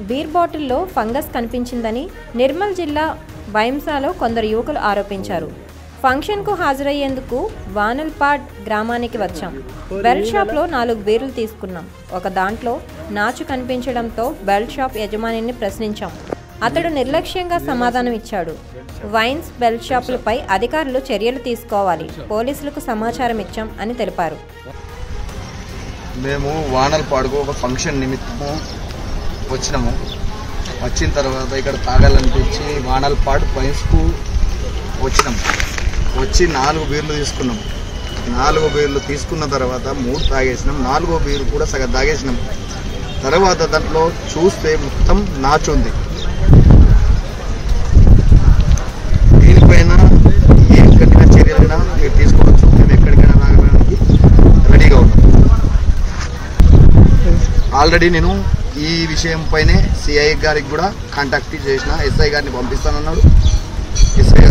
Beer బాటిల్లో fungus కనిపించిందని Nirmal జిల్లా వైంసాలో కొందరు యువకులు ఆరోపించారు. ఫంక్షన్కు హాజరయ్యేందుకు వానల్పాడ్ గ్రామానికి వచ్చాం. బెల్ట్ షాప్లో 4 బీర్లు తీసుకున్నాం. ఒక దాంట్లో నాచు కనిపించడంతో బెల్ట్ షాప్ యజమానిని ప్రశ్నించాం. అతడు నిర్లక్ష్యంగా సమాధానం ఇచ్చాడు. వైన్స్ బెల్ట్ షాపులపై అధికారులు చర్యలు తీసుకోవాలి, పోలీసులకు సమాచారం ఇచ్చాం అని తెలిపారు. మేము వానల్పాడుకు ఒక ఫంక్షన్ నిమిత్తము వచ్చినాము. వచ్చిన తర్వాత ఇక్కడ తాగాలనిపించి వానల్పాడు వైన్స్కు వచ్చినాము. వచ్చి 4 బీర్లు తీసుకున్నాం. 4 బీర్లు తీసుకున్న తర్వాత 3 తాగేసినాం. 4వ బీరు కూడా సగం తాగేసినాం. తర్వాత దాంట్లో చూస్తే మొత్తం నాచు ఉంది. దీనిపైన ఏ కఠిన చర్యలైనా మీరు తీసుకోవచ్చు. మేము ఎక్కడికైనా తాగడానికి రెడీగా ఉన్నాం. ఆల్రెడీ నేను ఈ విషయం పైనే సిఐ గారికి కూడా కాంటాక్ట్ చేసిన. ఎస్ఐ గారిని పంపిస్తానన్నాడు. ఎస్ఐ